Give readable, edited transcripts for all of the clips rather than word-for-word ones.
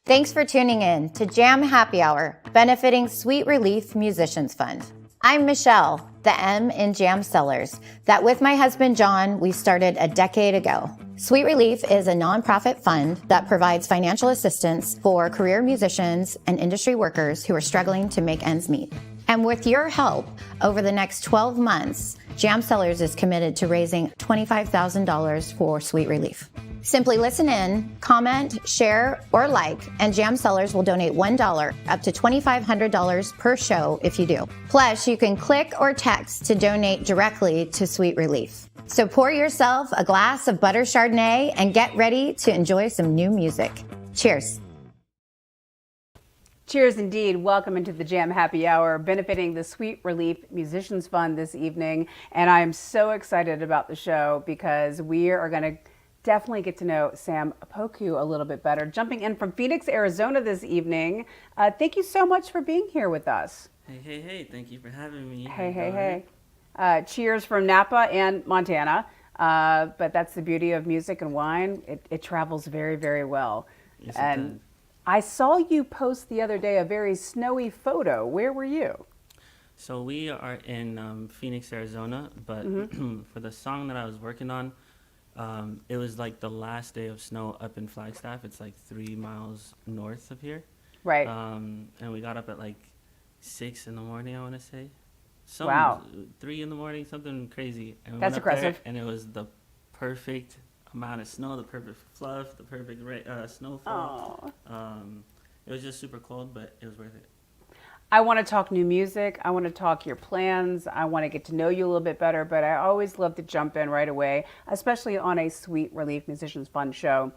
Thanks for tuning in to Jam Happy Hour, benefiting Sweet Relief Musicians Fund. I'm Michelle, the M in Jam Sellers, that with my husband John, we started a decade ago. Sweet Relief is a nonprofit fund that provides financial assistance for career musicians and industry workers who are struggling to make ends meet. And with your help, over the next 12 months, Jam Sellers is committed to raising $25,000 for Sweet Relief. Simply listen in, comment, share, or like, and Jam Sellers will donate $1 up to $2,500 per show if you do. Plus, you can click or text to donate directly to Sweet Relief. So pour yourself a glass of butter Chardonnay and get ready to enjoy some new music. Cheers. Cheers indeed. Welcome into the Jam Happy Hour, benefiting the Sweet Relief Musicians Fund this evening. And I'm so excited about the show because we are going to definitely get to know Sam Opoku a little bit better. Jumping in from Phoenix, Arizona this evening. Thank you so much for being here with us. Hey. Thank you for having me. Hey. Cheers from Napa and Montana. But that's the beauty of music and wine. It travels very, very well. Yes, and I saw you post the other day a very snowy photo. Where were you? So we are in Phoenix, Arizona, but for the song that I was working on, it was like the last day of snow up in Flagstaff. It's like 3 miles north of here. Right. And we got up at like 6 in the morning, I want to say. Wow. 3 in the morning, something crazy. And we That's went up aggressive. there, and it was the perfect amount of snow, the perfect fluff, the perfect snowfall. It was just super cold, but it was worth it. I want to talk new music. I want to talk your plans. I want to get to know you a little bit better, but I always love to jump in right away, especially on a Sweet Relief Musicians Fund show,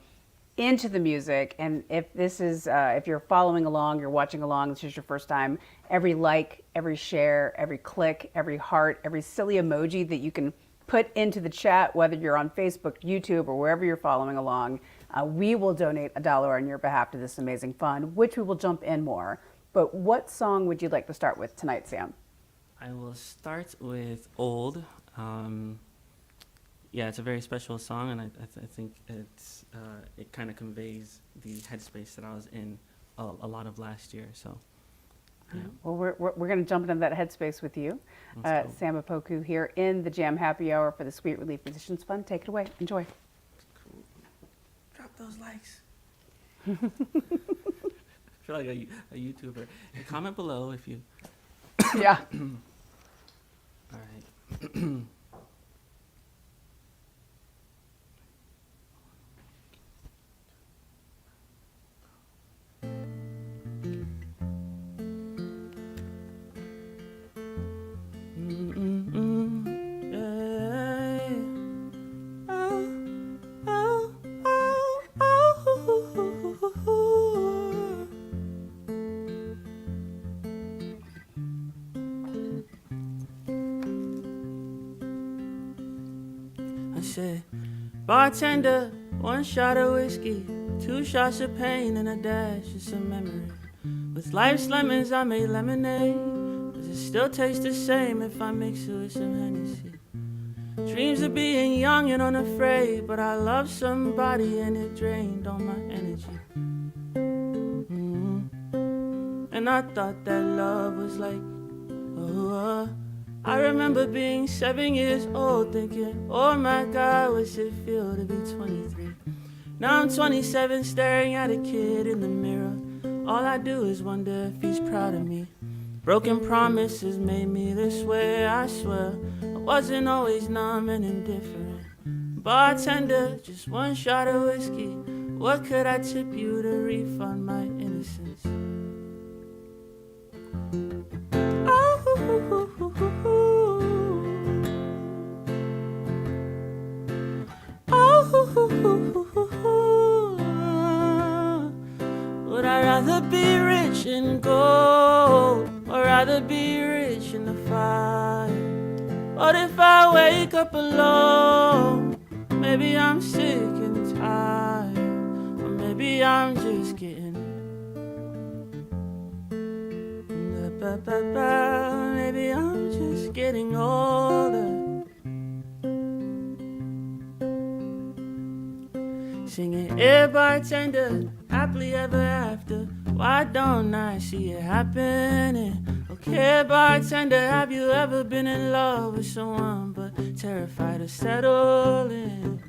into the music. And if this is, if you're following along, you're watching along, this is your first time, every like, every share, every click, every heart, every silly emoji that you can put into the chat, whether you're on Facebook, YouTube, or wherever you're following along, we will donate $1 on your behalf to this amazing fund, which we will jump in more. But what song would you like to start with tonight, Sam? I will start with Old. Yeah, it's a very special song, and I think it kind of conveys the headspace that I was in a lot of last year. So, yeah. Well, we're going to jump into that headspace with you. Sam Opoku here in the Jam Happy Hour for the Sweet Relief Musicians Fund. Take it away. Enjoy. Cool. Drop those likes. I feel like a YouTuber. And comment below if you. Yeah. All right. I said, bartender, 1 shot of whiskey, 2 shots of pain, and a dash of some memory. With life's lemons, I made lemonade. Does it still taste the same if I mix it with some Hennessy? Dreams of being young and unafraid, but I loved somebody and it drained all my energy. And I thought that love was like, I remember being 7 years old thinking, oh my God, what's it feel to be 23? Now I'm 27 staring at a kid in the mirror. All I do is wonder if he's proud of me. Broken promises made me this way, I swear. I wasn't always numb and indifferent. Bartender, just 1 shot of whiskey. What could I tip you to refund my innocence? Would I rather be rich in gold, or rather be rich in the fire? What if I wake up alone? Maybe I'm sick and tired, or maybe I'm just getting maybe I'm just getting older. Singing, hey bartender, happen happily ever after. Why don't I see it happening? Okay, bartender, have you ever been in love with someone but terrified of settling?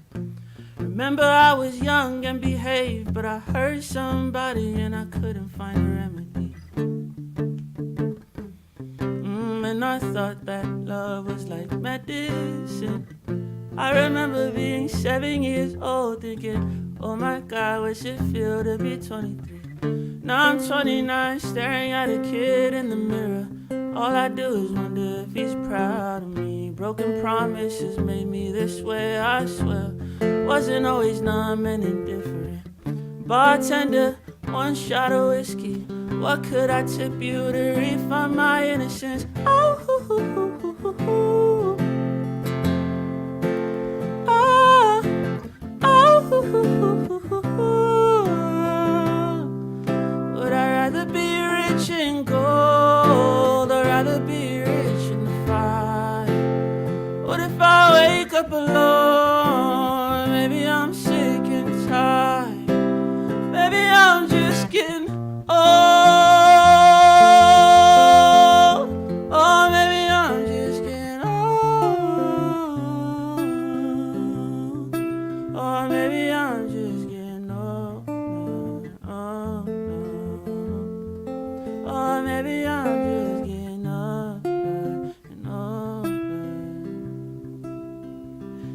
Remember I was young and behaved, but I hurt somebody and I couldn't find a remedy. And I thought that love was like medicine. I remember being 7 years old thinking, oh my God, what's it feel to be 23? Now I'm 29, staring at a kid in the mirror. All I do is wonder if he's proud of me. Broken promises made me this way, I swear. Wasn't always numb and indifferent. Bartender, 1 shot of whiskey. What could I tip you to refund my innocence? Oh, would I rather be rich in gold or rather be rich in the fire? What if I wake up alone? Maybe I'm sick and tired. Maybe I'm just getting old. Oh, maybe I'm just getting old. Or maybe I'm just getting old. Or maybe I'm just getting old and older.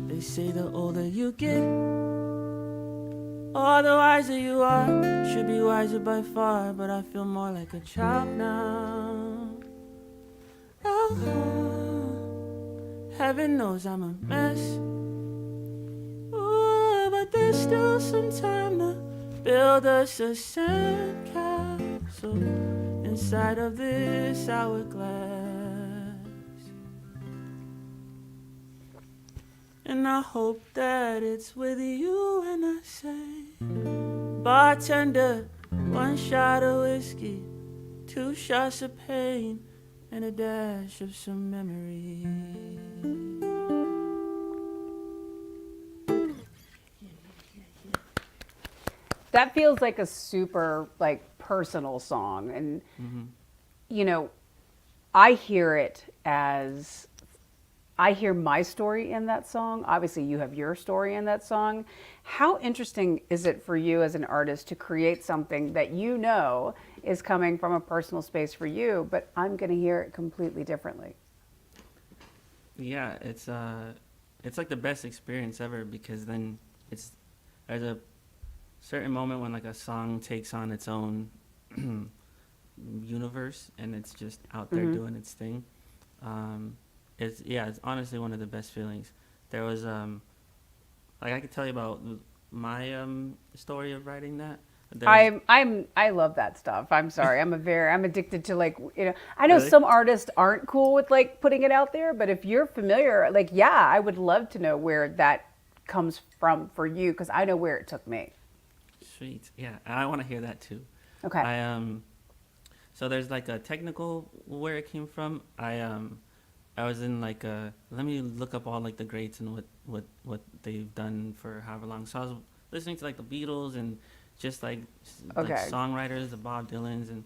They say the older you get, oh, the wiser you are. Should be wiser by far, but I feel more like a child now. Oh, heaven knows I'm a mess. Ooh, but there's still some time to build us a sandcastle inside of this hourglass. And I hope that it's with you when I say, bartender, 1 shot of whiskey, 2 shots of pain, and a dash of some memory. That feels like a super personal song, and you know, I hear it as, I hear my story in that song. Obviously, you have your story in that song. How interesting is it for you as an artist to create something that you know is coming from a personal space for you, but I'm going to hear it completely differently? Yeah, it's like the best experience ever, because then there's a certain moment when like a song takes on its own universe and it's just out there doing its thing. It's honestly one of the best feelings. There was I could tell you about my story of writing that. I love that stuff. I'm sorry. I'm addicted to I know Really? some artists aren't cool with putting it out there, but if you're familiar, I would love to know where that comes from for you, because I know where it took me. Sweet. Yeah, I want to hear that too. Okay. So there's like a technical where it came from. I was in let me look up all like the greats and what they've done for however long. So I was listening to like the Beatles and just like songwriters, the Bob Dylans, and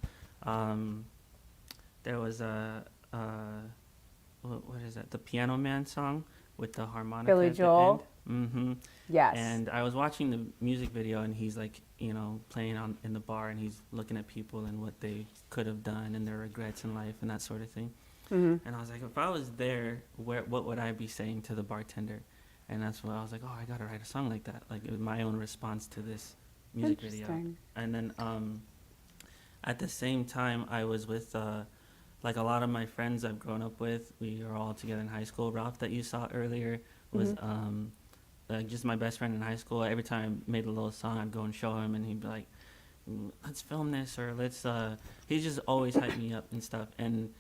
there was what is that? The Piano Man song with the harmonica. Billy at Joel. The end. Mm-hmm. Yes. And I was watching the music video, and he's like, playing in the bar, and he's looking at people and what they could have done and their regrets in life and that sort of thing. And I was like, if I was there, what would I be saying to the bartender? And that's when I was like, oh, I gotta write a song like that, like it was my own response to this music video. And then at the same time, I was with like a lot of my friends I've grown up with. We were all together in high school. Ralph, that you saw earlier, was just my best friend in high school. Every time I made a little song, I'd go and show him, and he'd be like, let's film this, or let's he just always hyped me up and stuff. And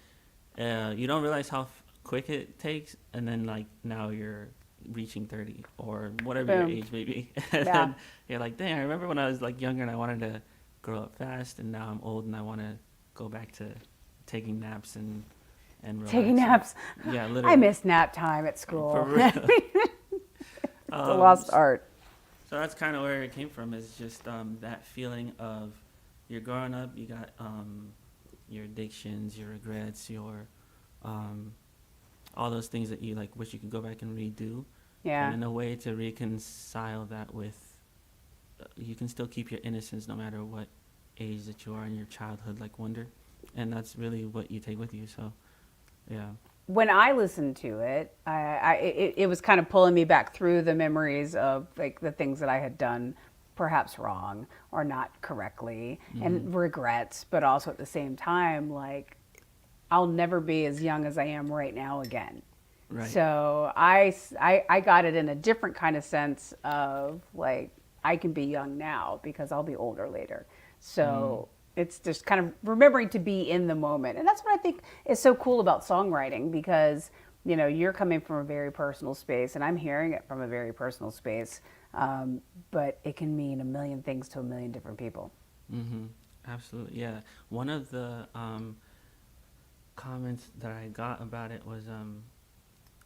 you don't realize how quick it takes, and then like now you're reaching 30 or whatever your age may be. And then you're like, dang, I remember when I was like younger and I wanted to grow up fast, and now I'm old and I want to go back to taking naps and taking naps. Yeah, literally. I miss nap time at school. For real. It's a lost art. So that's kind of where it came from. Is just that feeling of you're growing up. You got your addictions, your regrets, your all those things that you like wish you could go back and redo. Yeah. And in a way to reconcile that with, you can still keep your innocence no matter what age that you are in your childhood, like wonder. And that's really what you take with you. So, yeah. When I listened to it, it was kind of pulling me back through the memories of like the things that I had done perhaps wrong or not correctly, and regrets, but also at the same time, like, I'll never be as young as I am right now again. Right. So I got it in a different kind of sense of like, I can be young now because I'll be older later. So it's just kind of remembering to be in the moment. And that's what I think is so cool about songwriting, because, you know, you're coming from a very personal space and I'm hearing it from a very personal space. But it can mean a million things to a million different people. Mm-hmm. Absolutely. Yeah. One of the comments that I got about it was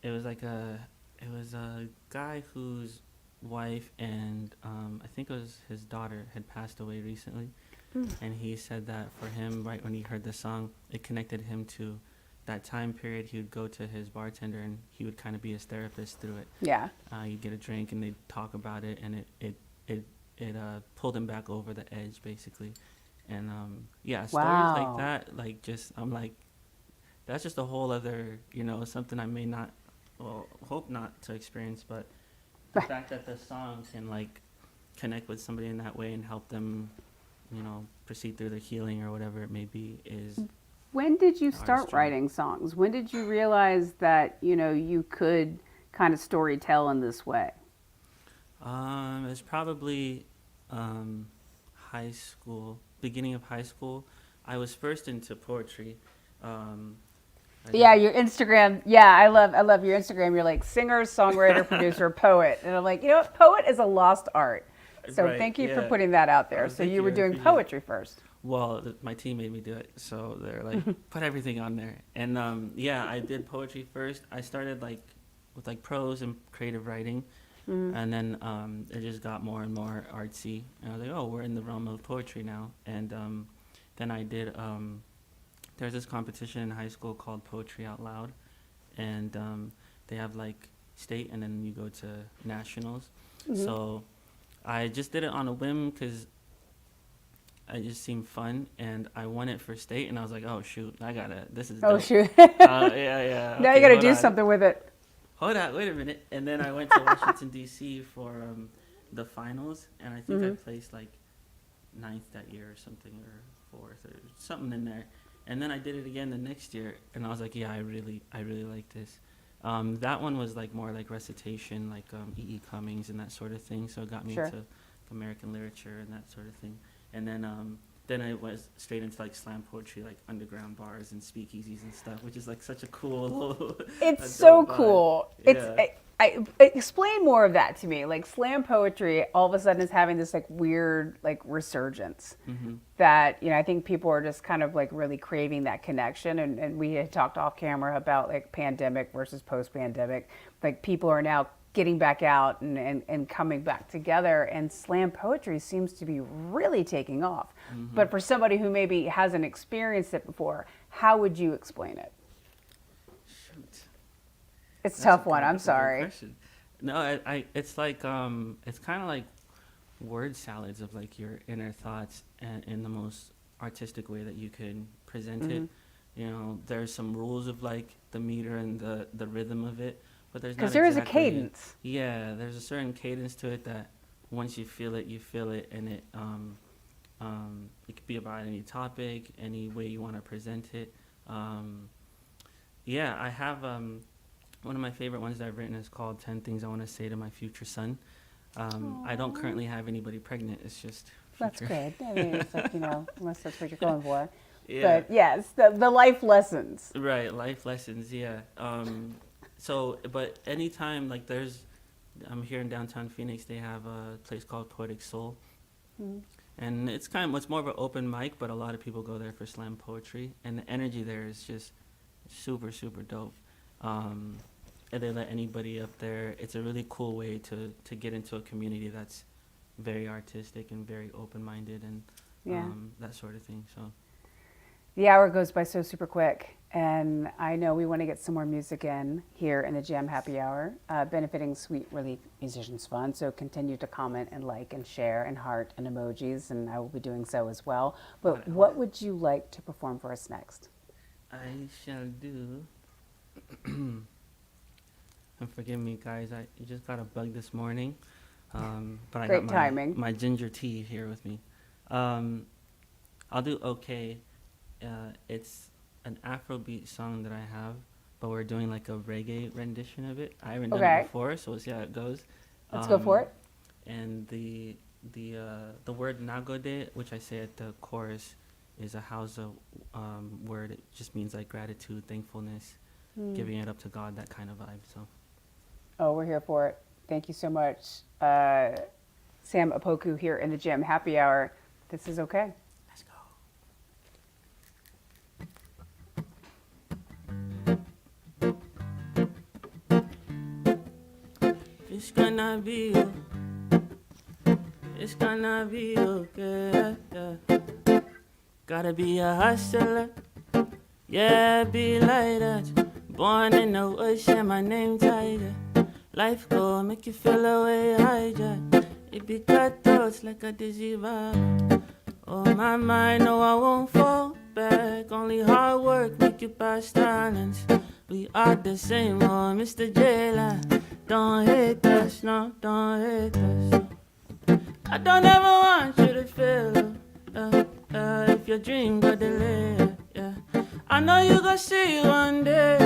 it was a guy whose wife and I think it was his daughter had passed away recently, and he said that for him, right when he heard the song, it connected him to that time period. He would go to his bartender and he would kind of be his therapist through it. Yeah. You'd get a drink and they'd talk about it, and it pulled him back over the edge basically. And yeah, stories like that, like, just, I'm like, that's just a whole other, you know, something I may not, well, hope not to experience, but the fact that the song can like connect with somebody in that way and help them, you know, proceed through their healing or whatever it may be is. When did you start writing songs? When did you realize that, you know, you could kind of story tell in this way? It's probably high school, beginning of high school. I was first into poetry. Yeah, your Instagram. Yeah, I love your Instagram. You're like singer, songwriter, producer, poet. And I'm like, you know what? Poet is a lost art. So Right, thank you yeah. for putting that out there. So Thank you were I doing appreciate it. poetry first. Well, my team made me do it, so they're like, put everything on there. And yeah, I did poetry first. I started like with like prose and creative writing, and then it just got more and more artsy. And I was like, oh, we're in the realm of poetry now. And then I did. There's this competition in high school called Poetry Out Loud, and they have like state, and then you go to nationals. So I just did it on a whim because it just seemed fun, and I won it for state, and I was like, oh shoot, this is dope. Oh, shoot. Yeah. Now Okay, you got to hold do on. something with it. Hold on, wait a minute. And then I went to Washington, D.C. for the finals, and I think I placed like 9th that year or something, or 4th or something in there. And then I did it again the next year, and I was like, yeah, I really like this. That one was like more like recitation, like E.E. Cummings and that sort of thing, so it got me into American literature and that sort of thing. And then I was straight into like slam poetry, like underground bars and speakeasies and stuff, which is like such a cool. It's so vibe. cool. Yeah. Explain more of that to me. Like slam poetry, all of a sudden is having this like weird like resurgence that, you know, I think people are just kind of like really craving that connection. And we had talked off camera about like pandemic versus post-pandemic. Like people are now getting back out and coming back together, and slam poetry seems to be really taking off. But for somebody who maybe hasn't experienced it before, how would you explain it? Shoot. It's a tough one. I'm That's a good sorry. question. No, it's like it's kind of like word salads of like your inner thoughts, and in the most artistic way that you could present it. You know, there's some rules of like the meter and the rhythm of it, but there's not Because there is a exactly- cadence. Yeah, there's a certain cadence to it that once you feel it, and it could be about any topic, any way you want to present it. Yeah, I have one of my favorite ones that I've written is called 10 Things I Want to Say to My Future Son. I don't currently have anybody pregnant. It's just That's future. good. I mean, it's like, you know, unless that's what you're going for. Yeah. But yes, the life lessons. Right, life lessons, yeah. So, but anytime, like I'm here in downtown Phoenix, they have a place called Poetic Soul. And it's more of an open mic, but a lot of people go there for slam poetry. And the energy there is just super, super dope. And they let anybody up there. It's a really cool way to get into a community that's very artistic and very open-minded and Yeah. that sort of thing. So The hour goes by so super quick, and I know we want to get some more music in here in the Jam Happy Hour, benefiting Sweet Relief Musicians Fund. So continue to comment and like and share and heart and emojis, and I will be doing so as well. But what would you like to perform for us next? I shall do. And forgive me, guys. You just got a bug this morning, but I Great got timing. my ginger tea here with me. I'll do okay. It's an Afrobeat song that I have, but we're doing like a reggae rendition of it. I haven't done it before, so we'll see how it goes. Let's go for it. And the word nagode, which I say at the chorus, is a Hausa word. It just means like gratitude, thankfulness, giving it up to God, that kind of vibe. So. Oh, we're here for it. Thank you so much. Sam Opoku here in the Jam Happy Hour. This is okay. Let's go. It's gonna be it's gonna be okay. Yeah. Gotta be a hustler, yeah, be like that. Born in the ocean, my name Tiger. Life go make you feel away, hijack. It be cutthroats like a dizzy vibe. Oh my mind, no, I won't fall back. Only hard work make you pass talents. We are the same, oh Mr. Jailer. Don't hate us, no, don't hate us. I don't ever want you to feel if your dream got delayed, yeah. I know you gon' see one day,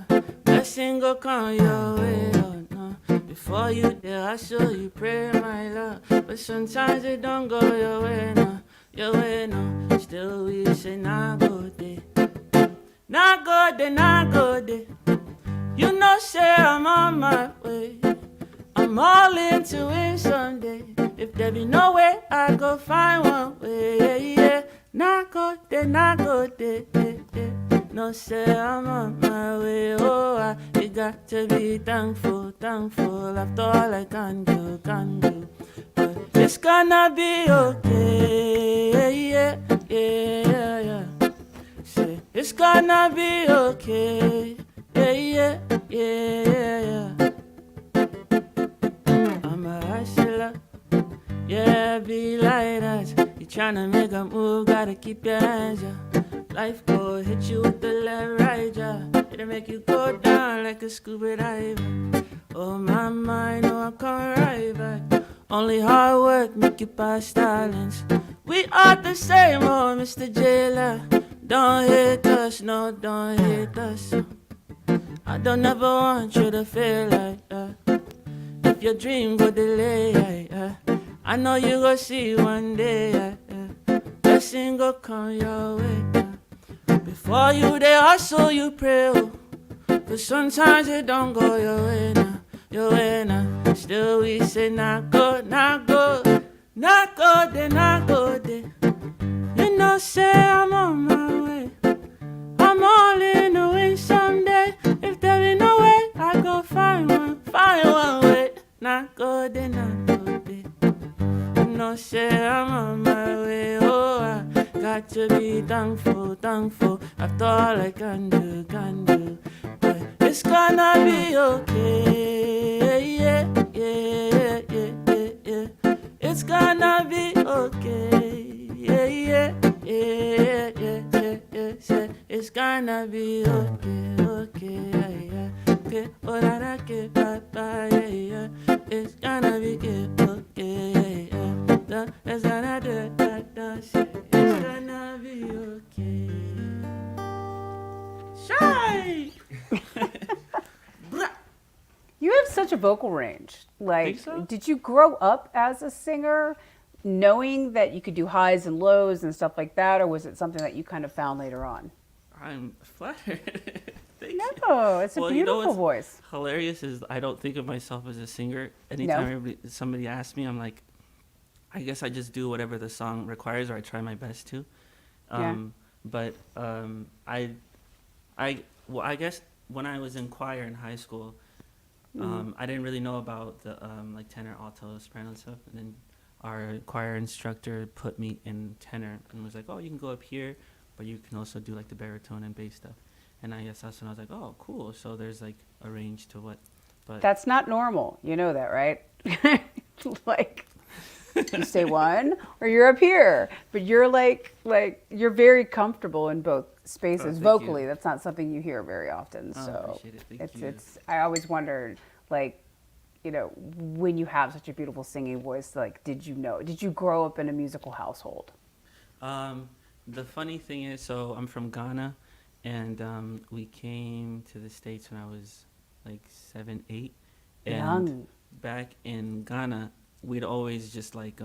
yeah. Blessing go come your way, oh no. Before you there, I saw you pray, my love. But sometimes it don't go your way, no. Your way, no. Still we say, nah, go day. Nah, go day, nah, go day. You know, say I'm on my way. I'm all in to win someday. If there be no way, I go find one way, yeah, yeah. Not go there, not go there, yeah, yeah. No, say I'm on my way, oh, you got to be thankful, thankful. After all I can do, can do. But it's gonna be okay, yeah, yeah, yeah, yeah. Say, it's gonna be okay, yeah, yeah, yeah, yeah. I'm a hustler, yeah, be like that. You tryna make a move, gotta keep your hands up. Life go hit you with the left, right, yeah. It'll make you go down like a scuba diver. Oh my mind, oh I come right back. Only hard work make you pass talents. We are the same, oh Mr. Jailer. Don't hate us, no, don't hate us. I don't ever want you to feel like that. If your dream go delay, I know you gon' see one day, blessing go come your way. Before you there, hustle, you pray, but sometimes it don't go your way now, your way now. Still we say not go, not go, not go there, not go there. You know, say I'm on my way. I'm all in the wind someday. If there be no way, I go find one way. Not go there, not go there. You know, say I'm on my way. Oh, I got to be thankful, thankful. After all I can do, can do. But it's gonna be okay. Yeah, yeah, yeah, yeah, yeah. It's gonna be okay. Yeah, yeah, yeah, yeah, yeah, yeah. Say it's gonna be okay, okay, yeah, yeah. Okay, oh, that okay, bye, bye, yeah, yeah. It's gonna be good, okay, yeah, yeah. It's gonna do that, shit. It's gonna be okay. Shy! You have such a vocal range. Like, Think so? did you grow up as a singer knowing that you could do highs and lows and stuff like that, or was it something that you kind of found later on? I'm flattered. Thank you. No, it's a Well, you know beautiful what's voice. hilarious is I don't think of myself as a singer. Anytime somebody asks me, I'm like, I guess I just do whatever the song requires, or I try my best to. But I guess when I was in choir in high school, I didn't really know about the like tenor, alto, soprano and stuff. And then our choir instructor put me in tenor and was like, oh, you can go up here, but you can also do like the baritone and bass stuff. And I guess that's when I was like, oh, cool. So there's like a range to what, but That's not normal. You know that, right? Like, you stay one or you're up here, but you're like you're very comfortable in both spaces thank vocally. you. That's not something you hear very often. Oh, So appreciate it. Thank you. it's I always wondered, like, you know, when you have such a beautiful singing voice, like, did you grow up in a musical household? The funny thing is, so I'm from Ghana, and we came to the States when I was like 7, 8. And Young. back in Ghana, we'd always just like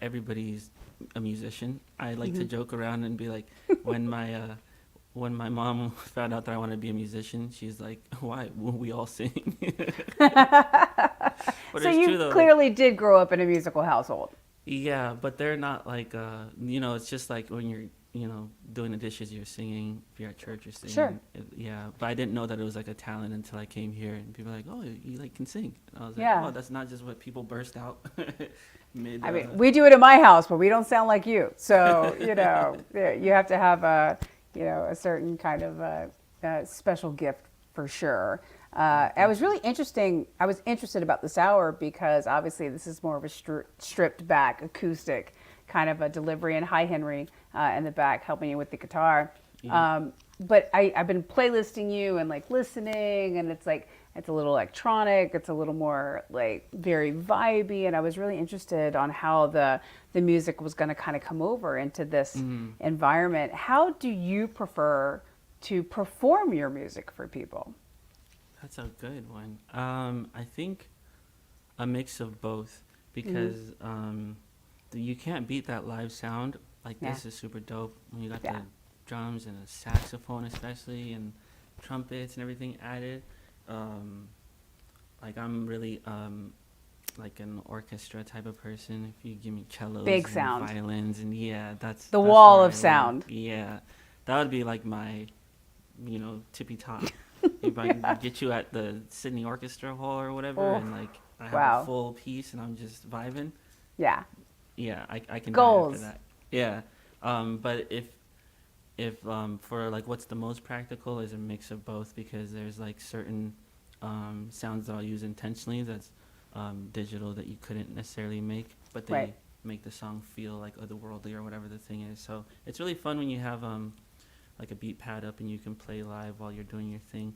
everybody's a musician. I like to joke around and be like, when my mom found out that I wanted to be a musician, she's like, why? Won't we all sing? But So it's you true, though, like, clearly did grow up in a musical household. yeah, but they're not like, it's just like when you're, doing the dishes, you're singing. If you're at church, you're singing. Sure. Yeah, but I didn't know that it was like a talent until I came here, and people were like, oh, you like can sing. And I was like, Yeah. oh, that's not just what people burst out mid. I mean, we do it in my house, but we don't sound like you. So, you have to have a certain kind of special gift for sure. I was interested about this hour because obviously this is more of a stripped back acoustic kind of a delivery, and hi Henry in the back helping you with the guitar. Yeah. But I've been playlisting you and like listening, and it's a little electronic, it's a little more like very vibey, and I was really interested on how the music was going to kind of come over into this environment. How do you prefer to perform your music for people? That's a good one. I think a mix of both, because you can't beat that live sound. Like, this is super dope when you got the drums and the saxophone especially, and trumpets and everything added. Like, I'm really like an orchestra type of person. If you give me cellos Big and sound. violins, and that's The wall where of I sound. Yeah, that would be like my tippy top. If I can get you at the Sydney Orchestra Hall or whatever, and like I have a full piece and I'm just vibing. Yeah. Yeah, I can Goals. die after that. Yeah. But if for like what's the most practical is a mix of both, because there's like certain sounds that I'll use intentionally that's digital that you couldn't necessarily make, but they make the song feel like otherworldly or whatever the thing is. So it's really fun when you have like a beat pad up and you can play live while you're doing your thing,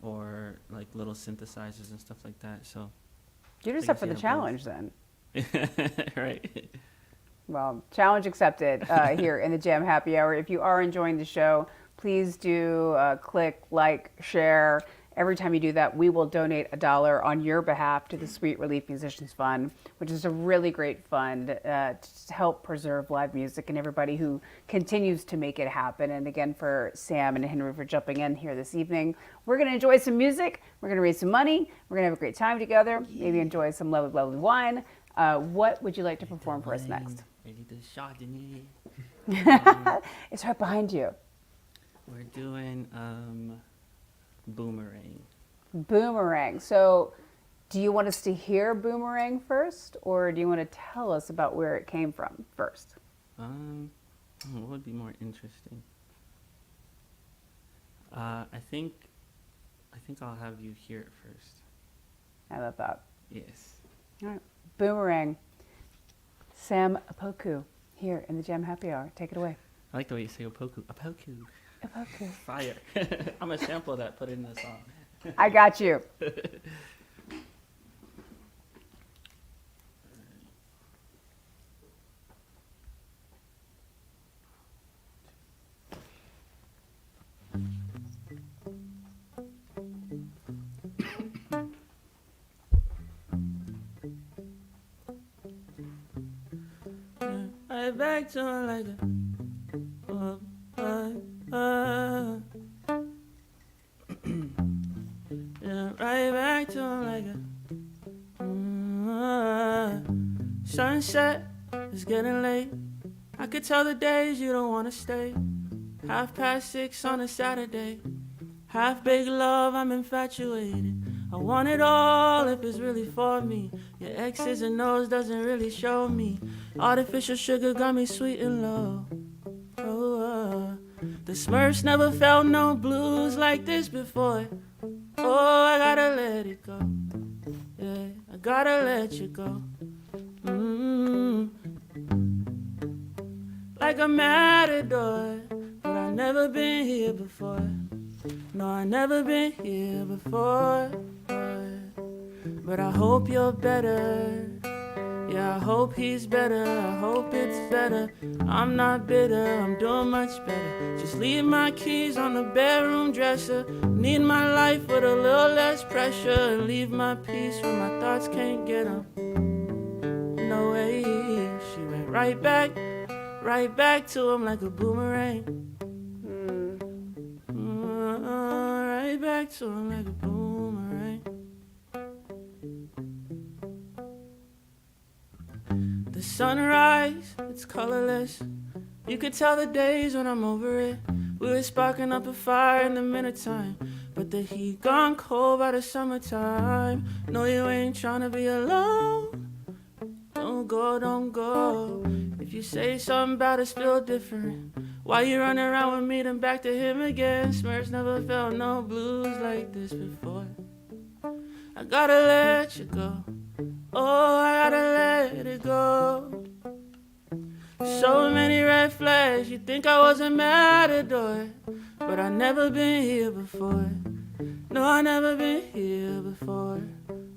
or like little synthesizers and stuff like that. So You're just up for the challenge then. Right. Well, challenge accepted here in the Jam Happy Hour. If you are enjoying the show, please do click like, share. Every time you do that, we will donate $1 on your behalf to the Sweet Relief Musicians Fund, which is a really great fund to help preserve live music and everybody who continues to make it happen. And again, for Sam and Henry for jumping in here this evening. We're going to enjoy some music. We're going to raise some money. We're going to have a great time together. Maybe enjoy some lovely, lovely wine. What would you like to perform for us next? It's right behind you. We're doing Boomerang. Boomerang. So do you want us to hear Boomerang first, or do you want to tell us about where it came from first? What would be more interesting? I think I'll have you hear it first. I love that. Yes. All right. Boomerang. Sam Opoku here in the Jam Happy Hour. Take it away. I like the way you say Opoku. Opoku. Opoku. Fire. I'm going to sample that, put it in the song. I got you. Right back to him like a yeah, right back to him like a sunset is getting late. I could tell the days you don't wanna stay. 6:30 on a Saturday. Half big love, I'm infatuated. I want it all if it's really for me. Your X's and O's doesn't really show me. Artificial sugar got me sweet and low. The Smurfs never felt no blues like this before. Oh, I gotta let it go. Yeah, I gotta let you go. Like a matador, but I never been here before. No, I never been here before. But I hope you're better. Yeah, I hope he's better. I hope it's better. I'm not bitter, I'm doing much better. Just leave my keys on the bedroom dresser. Need my life with a little less pressure. And leave my peace where my thoughts can't get them. No way. She went right back to him like a boomerang. Right back to him like a boomerang. The sunrise, it's colorless. You could tell the days when I'm over it. We were sparking up a fire in the wintertime, but the heat gone cold by the summertime. No, you ain't tryna be alone. Don't go, don't go. If you say something about us feel different, why you running around with me then back to him again? Smurfs never felt no blues like this before. I gotta let you go. Oh, I gotta let it go. So many red flags, you think I was a matador, but I never been here before. No, I never been here before.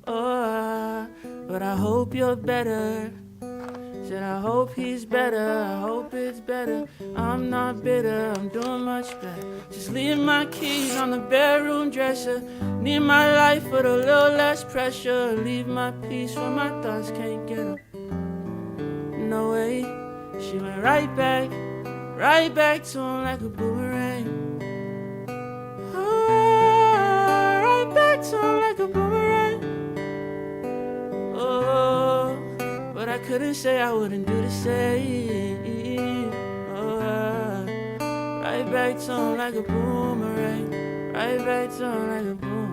Oh, but I hope you're better. Said I hope he's better, I hope it's better. I'm not bitter, I'm doing much better. Just leave my keys on the bedroom dresser. Need my life with a little less pressure. Leave my peace where my thoughts can't get them. No way. She went right back to him like a boomerang. Oh, right back to him like a boomerang. Oh, but I couldn't say I wouldn't do the same. Oh, right back to him like a boomerang. Right back to him like a boomerang.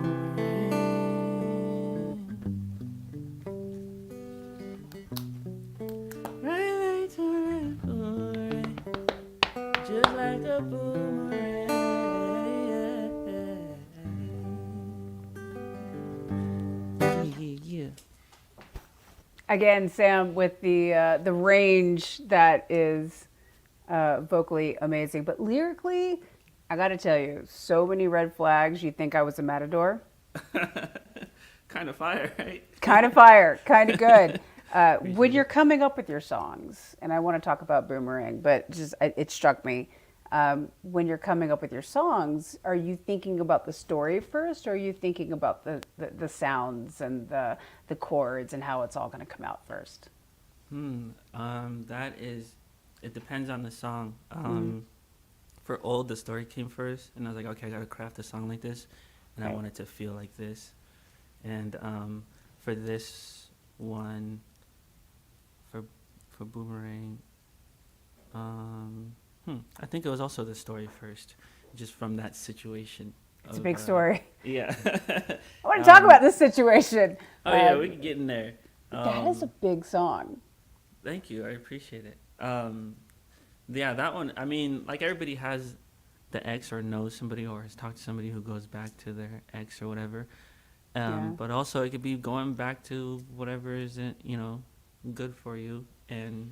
Right back to him like a boomerang. Just like a boomerang. Yeah. Again, Sam, with the range that is vocally amazing, but lyrically, I got to tell you, so many red flags. You think I was a matador? Kind of fire, right? Kind of fire, kind of good. When you're coming up with your songs, and I want to talk about Boomerang, but just it struck me. When you're coming up with your songs, are you thinking about the story first, or are you thinking about the sounds and the chords and how it's all going to come out first? It depends on the song. For Old, the story came first, and I was like, okay, I got to craft a song like this, and I want it to feel like this. And for this one, for Boomerang, I think it was also the story first, just from that situation. It's a big story. Yeah. I want to talk about this situation. Oh, yeah, we can get in there. That is a big song. Thank you. I appreciate it. Yeah, that one, I mean, like everybody has the ex or knows somebody or has talked to somebody who goes back to their ex or whatever. But also it could be going back to whatever isn't, good for you and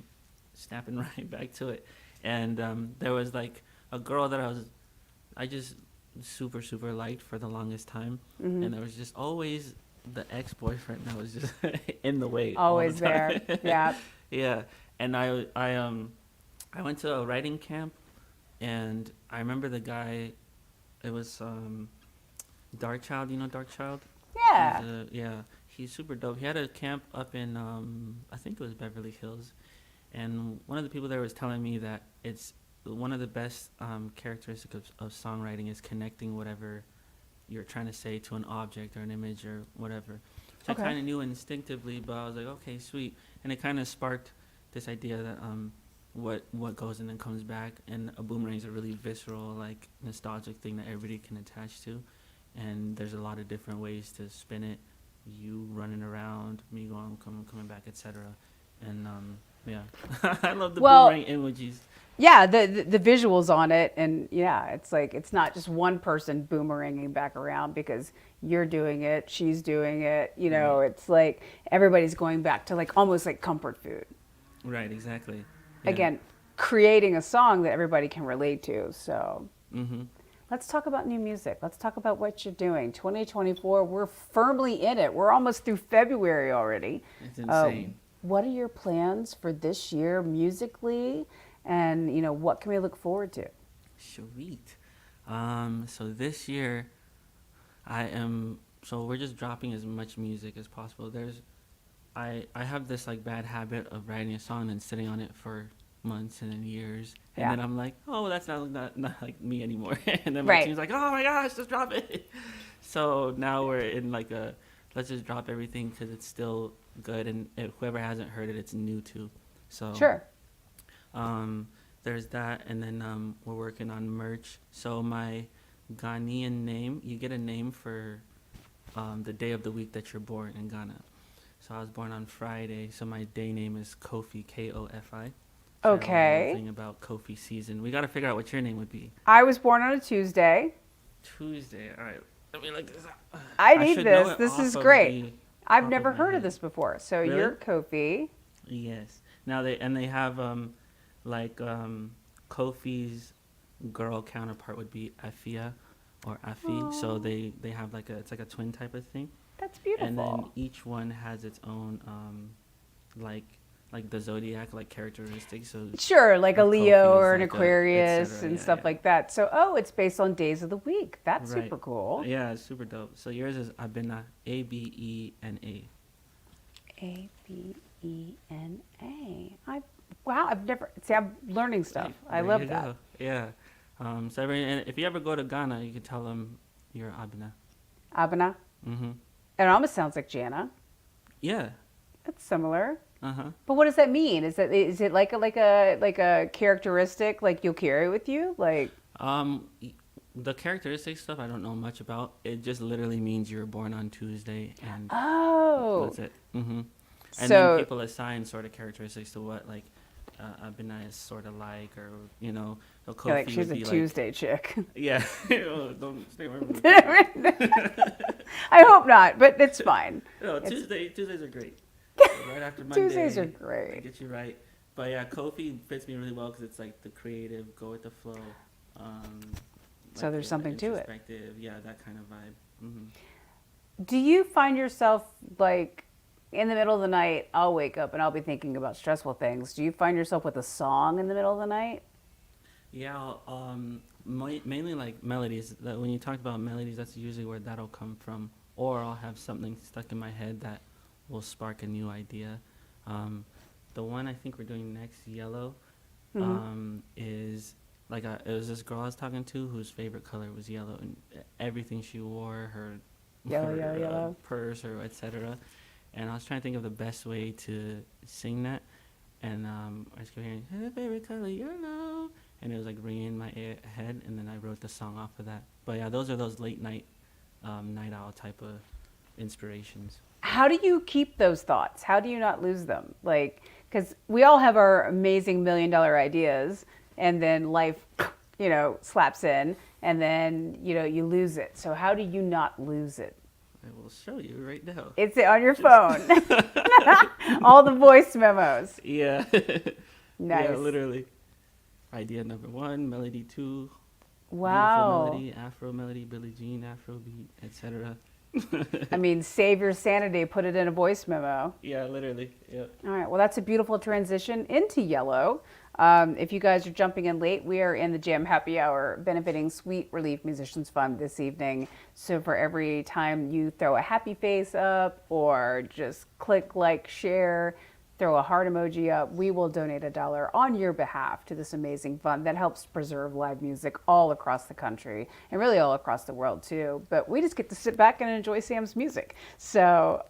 snapping right back to it. And there was like a girl that I just super, super liked for the longest time. And there was just always the ex-boyfriend that was just in the way. Always all the time. there. Yeah. Yeah. And I went to a writing camp, and I remember the guy. It was 𝗟𝗏𝗘. You know 𝗟𝗏𝗘? Yeah. Yeah. He's super dope. He had a camp up in I think it was Beverly Hills, and one of the people there was telling me that it's one of the best characteristics of songwriting is connecting whatever you're trying to say to an object or an image or whatever. Which I kind of knew instinctively, but I was like, okay, sweet. And it kind of sparked this idea that what goes and then comes back, and a boomerang is a really visceral, like nostalgic thing that everybody can attach to. and there's a lot of different ways to spin it. You running around, me going, coming back, etc. And yeah, I love the boomerang emojis. Yeah, the visuals on it, and yeah, it's like it's not just one person boomeranging back around because you're doing it, she's doing it. You know, it's like everybody's going back to like almost like comfort food. Right, exactly. Yeah. Again, creating a song that everybody can relate to. So let's talk about new music. Let's talk about what you're doing. 2024, we're firmly in it. We're almost through February already. It's insane. What are your plans for this year musically? And, you know, what can we look forward to? Sweet. So this year, so we're just dropping as much music as possible. I have this like bad habit of writing a song and sitting on it for months and then years. And then I'm like, oh, that's not like me anymore. And then my team's like, oh my gosh, just drop it. So now we're in like let's just drop everything because it's still good. And whoever hasn't heard it, it's new too. So sure. There's that, and then we're working on merch. So my Ghanaian name, you get a name for the day of the week that you're born in Ghana. So I was born on Friday, so my day name is Kofi, Kofi. Okay. Thing about Kofi season. We got to figure out what your name would be. I was born on a Tuesday. Tuesday. All right. Let me look this up. I need this. This is great. I've never heard of this before. So really? You're Kofi. Yes. Now they have Kofi's girl counterpart would be Afia or Afi. So they have it's like a twin type of thing. That's beautiful. And then each one has its own like the zodiac characteristics. So sure, like a Leo or an like Aquarius and stuff like that. So it's based on days of the week. That's super cool. Yeah, it's super dope. So yours is Abena, Abena. Abena. Wow, I've never. See, I'm learning stuff. I love that. Go. Yeah. And if you ever go to Ghana, you can tell them you're Abena. Abena. Mm-hmm. It almost sounds like Jana. Yeah. It's similar. Uh-huh. But what does that mean? Is it like a characteristic like you'll carry with you? Like the characteristic stuff I don't know much about. It just literally means you were born on Tuesday and that's it. Mm-hmm. And then people assign sort of characteristics to what Abena is sort of like, or Kofi like she's a Tuesday chick. Yeah. Don't stay away from I hope not, but it's fine. No, Tuesdays are great. Right after Monday. Tuesdays are great. I get you right. But yeah, Kofi fits me really well because it's like the creative, go with the flow. So there's something to it. Yeah, that kind of vibe. Mm-hmm. Do you find yourself like in the middle of the night, I'll wake up and I'll be thinking about stressful things. Do you find yourself with a song in the middle of the night? Yeah, mainly like melodies. When you talk about melodies, that's usually where that'll come from. Or I'll have something stuck in my head that will spark a new idea. The one I think we're doing next, Yellow, is it was this girl I was talking to whose favorite color was yellow, and everything she wore, her yellow purse or etc. And I was trying to think of the best way to sing that, and I was hearing her favorite color yellow, and it was like ringing in my head, and then I wrote the song off of that. But yeah, those are those late night, night owl type of inspirations. How do you keep those thoughts? How do you not lose them? Because we all have our amazing $1 million ideas, and then life, slaps in, and then, you lose it. So how do you not lose it? I will show you right now. It's on your phone. All the voice memos. Yeah. Nice. Yeah, literally. Idea number 1, melody 2. Wow. Melody, Afro melody, Billie Jean, Afro beat, etc. I mean, save your sanity, put it in a voice memo. Yeah, literally. Yep. All right. Well, that's a beautiful transition into Yellow. If you guys are jumping in late, we are in the Jam Happy Hour benefiting Sweet Relief Musicians Fund this evening. So for every time you throw a happy face up or just click like, share, throw a heart emoji up, we will donate $1 on your behalf to this amazing fund that helps preserve live music all across the country and really all across the world too. But we just get to sit back and enjoy Sam's music. So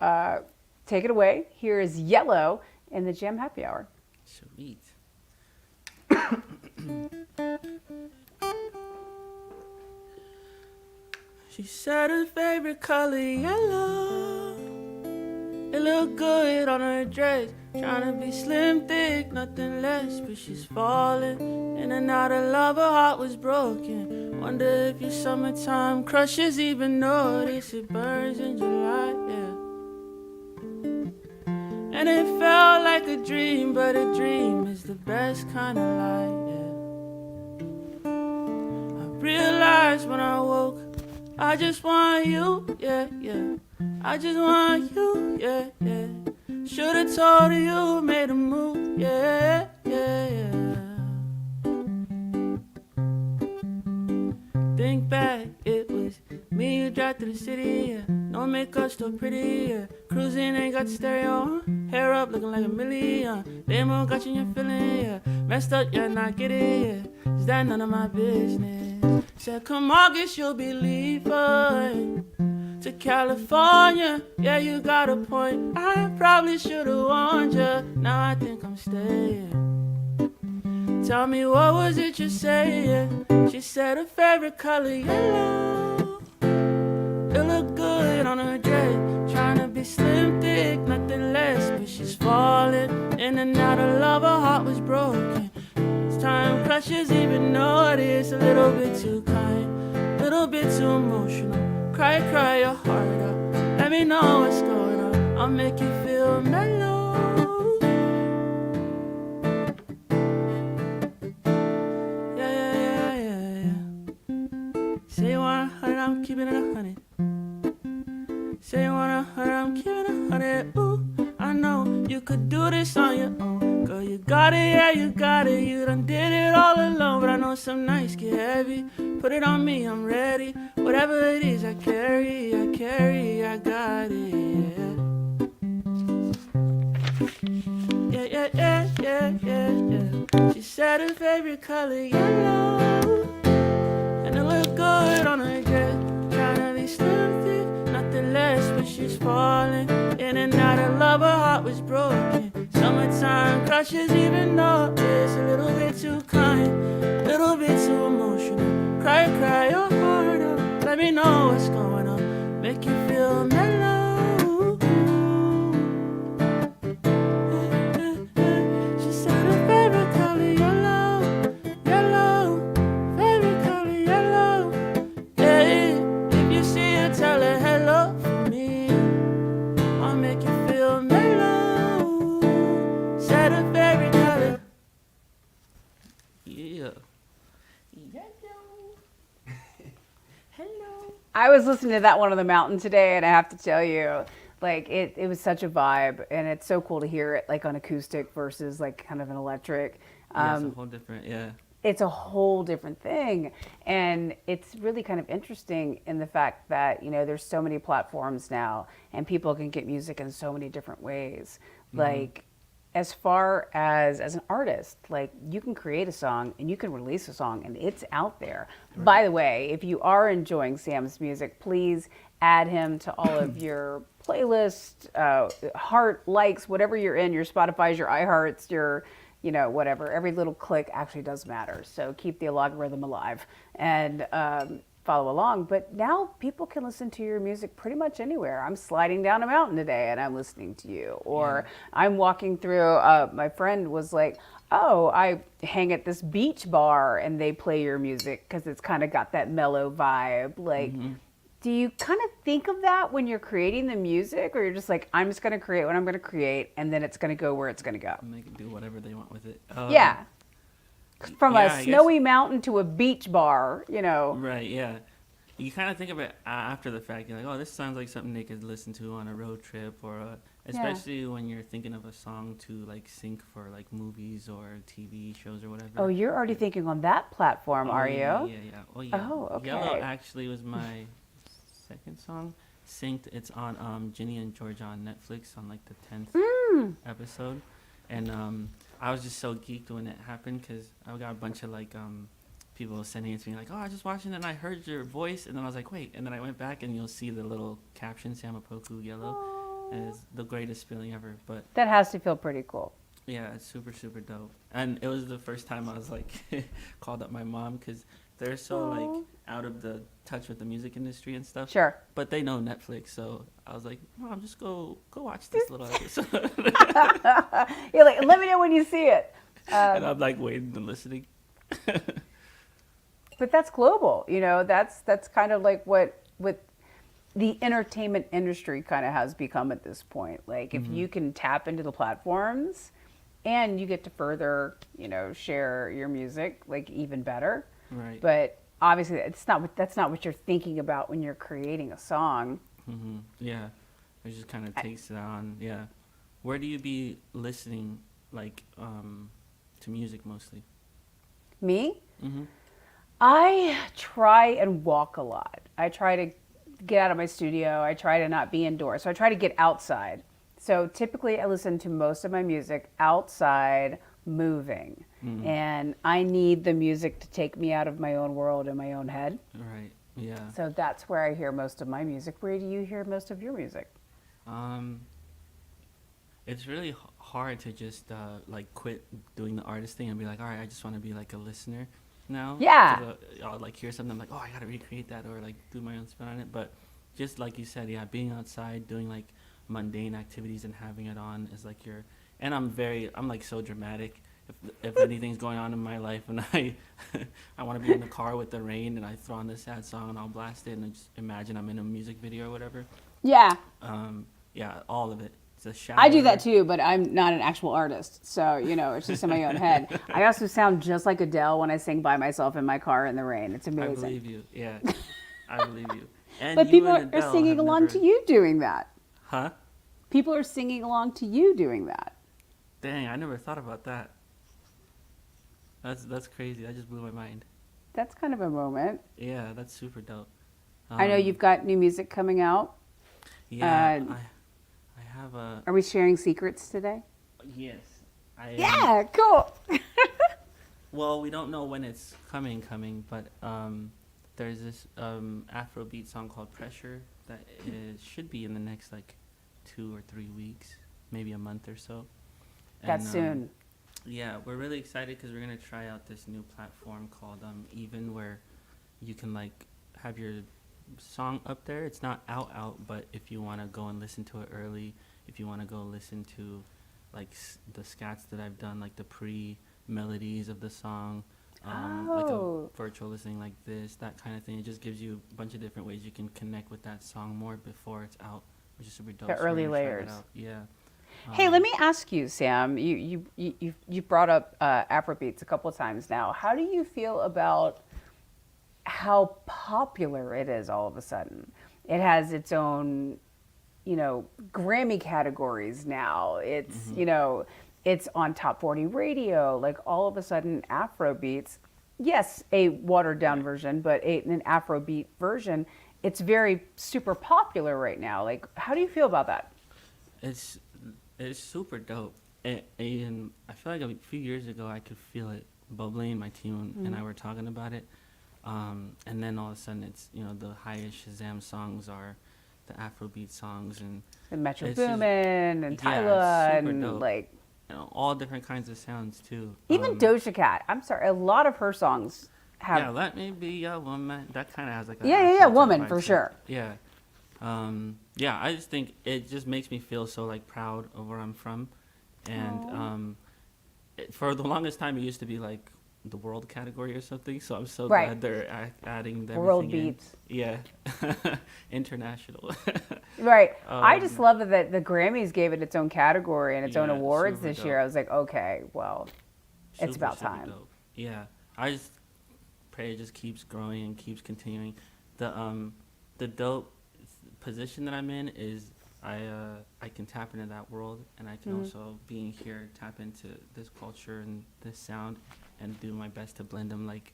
take it away. Here is Yellow in the Jam Happy Hour. Sweet. She said her favorite color yellow. It looked good on her dress. Trying to be slim, thick, nothing less. But she's falling in and out of love. Her heart was broken. Wonder if your summertime crushes even notice it burns in July, yeah. And it felt like a dream, but a dream is the best kind of light, yeah. I realized when I woke, I just want you, yeah, yeah. I just want you, yeah, yeah. Should've told her you made a move, yeah, yeah, yeah. Think back, it was me who drive through the city, yeah. No makeup, still pretty, yeah. Cruising, ain't got the stereo on. Hair up, looking like a million. Demo got you in your feeling, yeah. Messed up, yeah, not get it, yeah. Is that none of my business? Said, come August, you'll be leaving to California, yeah, you got a point. I probably should've warned ya. Now I think I'm staying. Tell me, what was it you're saying? She said her favorite color yellow. It looked good on her dress. Trying to be slim, thick, nothing less. But she's falling in and out of love. Her heart was broken. This time crushes even notice. A little bit too kind, a little bit too emotional. Cry, cry your heart out. Let me know what's going on. I'll make you feel mellow. Yeah, yeah, yeah, yeah, yeah. Say 100, I'm keeping it 100. Say 100, I'm keeping it 100. Ooh, I know you could do this on your own. Girl, you got it, yeah, you got it. You done did it all alone. But I know some nights get heavy. Put it on me, I'm ready. Whatever it is, I carry, I got it, yeah. Yeah, yeah, yeah, yeah, yeah, yeah. She said her favorite color yellow. And it looked good on her dress. Trying to be slim, thick, nothing less. But she's falling in and out of love. Her heart was broken. Summertime crushes even though it's a little bit too kind, a little bit too emotional. Cry, cry your heart out. Let me know what's going on. Make you feel mellow. She said her favorite color yellow, yellow, favorite color yellow. Yeah, if you see her, tell her hello for me. I'll make you feel mellow. Said her favorite color. Yeah. I was listening to that one on the mountain today, and I have to tell you, like it was such a vibe, and it's so cool to hear it like on acoustic versus like kind of an electric. Yeah, it's a whole different, yeah. It's a whole different thing, and it's really kind of interesting in the fact that, you know, there's so many platforms now, and people can get music in so many different ways. Mm-hmm. Like, as far as an artist, like you can create a song and you can release a song and it's out there. Right. By the way, if you are enjoying Sam's music, please add him to all of your playlists, heart, likes, whatever you're in, your Spotify's, your iHearts, your, you know, whatever. Every little click actually does matter. So keep the algorithm alive and follow along. But now people can listen to your music pretty much anywhere. I'm sliding down a mountain today and I'm listening to you. Or I'm walking through, my friend was like, oh, I hang at this beach bar and they play your music because it's kind of got that mellow vibe. Like, do you kind of think of that when you're creating the music, or you're just like, I'm just going to create what I'm going to create and then it's going to go where it's going to go? And they can do whatever they want with it. Yeah. From a snowy mountain to a beach bar, you know. Right, yeah. You kind of think of it after the fact. You're like, oh, this sounds like something they could listen to on a road trip, or especially when you're thinking of a song to like sync for like movies or TV shows or whatever. Oh, you're already thinking on that platform, are you? Yeah. Oh, yeah. Oh, okay. Yellow actually was my second song. Synced. It's on Ginny and Georgia on Netflix on like the 10th episode. And I was just so geeked when it happened because I got a bunch of like people sending it to me like, oh, I just watched it and I heard your voice, and then I was like, wait, and then I went back and you'll see the little caption, Sam Opoku Yellow, and it's the greatest feeling ever. But that has to feel pretty cool. Yeah, it's super, super dope. And it was the first time I was like called up my mom because they're so like out of the touch with the music industry and stuff. Sure. But they know Netflix, so I was like, Mom, just go watch this little episode. You're like, let me know when you see it. And I'm like waiting and listening. But that's global, you know. That's kind of like what the entertainment industry kind of has become at this point. Like, if you can tap into the platforms, and you get to further, you know, share your music, like, even better. Right. But obviously, that's not what you're thinking about when you're creating a song. Mm-hmm. Yeah, it just kind of takes it on. Yeah. Where do you be listening, like, to music mostly? Me? Mm-hmm. I try and walk a lot. I try to get out of my studio. I try to not be indoors. So I try to get outside. So typically I listen to most of my music outside, moving. Mm-hmm. And I need the music to take me out of my own world and my own head. Right. Yeah. So that's where I hear most of my music. Where do you hear most of your music? It's really hard to just like quit doing the artist thing and be like, all right, I just want to be like a listener now. Yeah. 'Cause, I'll like hear something, I'm like, oh, I gotta recreate that or like do my own spin on it. But just like you said, yeah, being outside, doing like mundane activities and having it on is like your. And I'm like so dramatic. If anything's going on in my life and I want to be in the car with the rain and I throw on this sad song and I'll blast it and I just imagine I'm in a music video or whatever. Yeah. Yeah, all of it. It's a shower. I do that too, but I'm not an actual artist. So, you know, it's just in my own head. I also sound just like Adele when I sing by myself in my car in the rain. It's amazing. I believe you. Yeah, I believe you. And But you people and are Adele singing have along never- to you doing that. Huh? People are singing along to you doing that. Dang, I never thought about that. That's crazy. That just blew my mind. That's kind of a moment. Yeah, that's super dope. I know you've got new music coming out. Yeah, I have a. Are we sharing secrets today? Yes. Yeah, cool. Well, we don't know when it's coming, but there's this Afrobeat song called Pressure that should be in the next like 2 or 3 weeks, maybe a month or so. That's soon. Yeah, we're really excited because we're gonna try out this new platform called Even, where you can like have your song up there. It's not out, but if you want to go and listen to it early, if you want to go listen to like the scats that I've done, like the pre-melodies of the song, like a virtual listening like this, that kind of thing. It just gives you a bunch of different ways you can connect with that song more before it's out, which is super dope. The So we're early gonna try that layers. out. Yeah. Hey, let me ask you, Sam. You brought up Afrobeats a couple of times now. How do you feel about how popular it is all of a sudden? It has its own, you know, Grammy categories now. It's, you know, it's on Top 40 radio. Like, all of a sudden, Afrobeats, yes, a watered down version, but an Afrobeat version, it's very super popular right now. Like, how do you feel about that? It's super dope. And I feel like a few years ago I could feel it bubbling. My team and I were talking about it. And then all of a sudden it's, you know, the highest Shazam songs are the Afrobeat songs. And Metro it's just- Boomin and yeah, Tyla super and dope. like you know, all different kinds of sounds too. even Doja Cat. I'm sorry, a lot of her songs have. Yeah, let me be a woman. That kind of has like a Yeah, Afro woman vibe for to it. sure. Yeah. Yeah, I just think it just makes me feel so like proud of where I'm from. And for the longest time it used to be like the world category or something, so I'm so Right. glad they're adding everything World in. beats. Yeah. International. Right. I just love that the Grammys gave it its own category and its own Yeah, awards super this dope. year. I was like, okay, well, it's Super, about super time. dope. Yeah, I just pray it just keeps growing and keeps continuing. The dope position that I'm in is I can tap into that world, and I can also, being here, tap into this culture and this sound and do my best to blend them. Like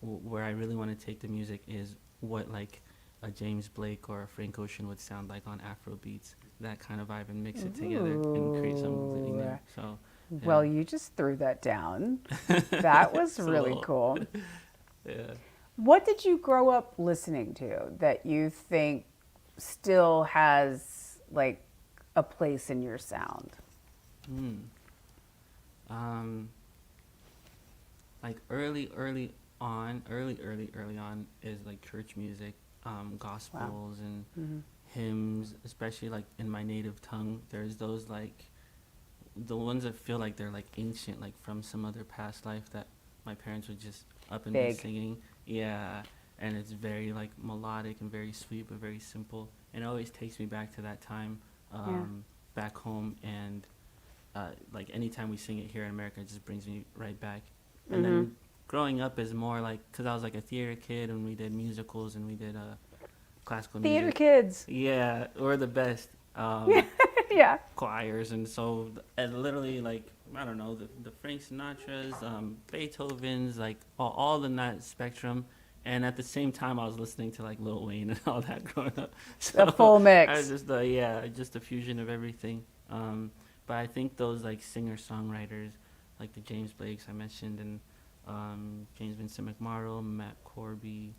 where I really want to take the music is what like a James Blake or a Frank Ocean would sound like on Afro beats, that kind of vibe, and mix it together and create something there. So yeah. Well, you just threw that down. That was really So- cool. Yeah. What did you grow up listening to that you think still has like a place in your sound? Like early on, early on, is like church music, gospels and hymns, especially like in my native tongue. There's those like the ones that feel like they're like ancient, like from some other past life that my parents would just up and be singing. Yeah, and it's very like melodic and very sweet, but very simple. And it always takes me back to that time back home. And like anytime we sing it here in America, it just brings me right back. And then growing up is more like, because I was like a theater kid and we did musicals and we did classical music. Theater kids. Yeah, we're the best. Yeah. Choirs. And so literally like, I don't know, the Frank Sinatra's, Beethoven's, like all in that spectrum. And at the same time, I was listening to like Lil Wayne and all that growing up. So the full mix. I was just just a fusion of everything. But I think those like singer-songwriters, like the James Blakes I mentioned, and James Vincent McMorrow, Matt Corby.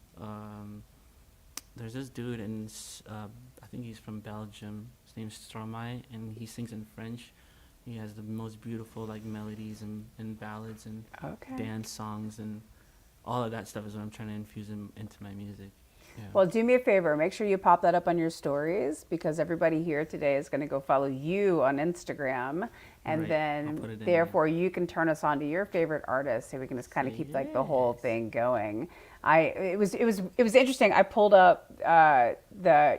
There's this dude, and I think he's from Belgium. His name's 𝗟𝗓𝗓, and he sings in French. He has the most beautiful like melodies and ballads and dance songs, and all of that stuff is what I'm trying to infuse into my music. Yeah. Well, do me a favor. Make sure you pop that up on your stories, because everybody here today is going to go follow you on Instagram. And then therefore you can turn us on to your favorite artists, so we can just kind of keep like the whole thing going. It was interesting. I pulled up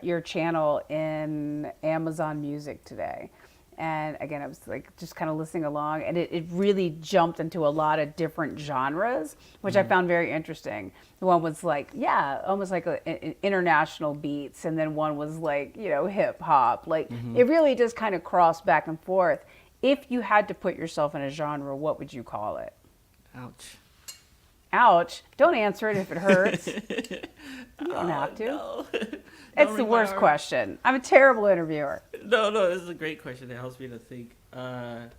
your channel in Amazon Music today. And again, I was like just kind of listening along, and it really jumped into a lot of different genres, which I found very interesting. The one was like, almost like international beats, and then one was like, hip hop. Like it really just kind of crossed back and forth. If you had to put yourself in a genre, what would you call it? Ouch. Ouch. Don't answer it if it hurts. You don't have to. No. It's the worst question. I'm a terrible interviewer. No, this is a great question. It helps me to think. The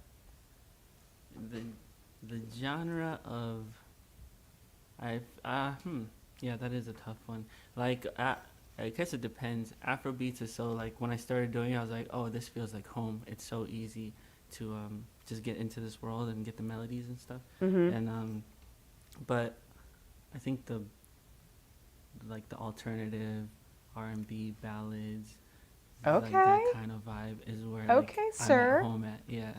genre of yeah, that is a tough one. Like I guess it depends. Afrobeats is so like, when I started doing it, I was like, oh, this feels like home. It's so easy to just get into this world and get the melodies and stuff. And but I think the alternative R&B ballads, like that kind of vibe is where I'm at home at. Yeah.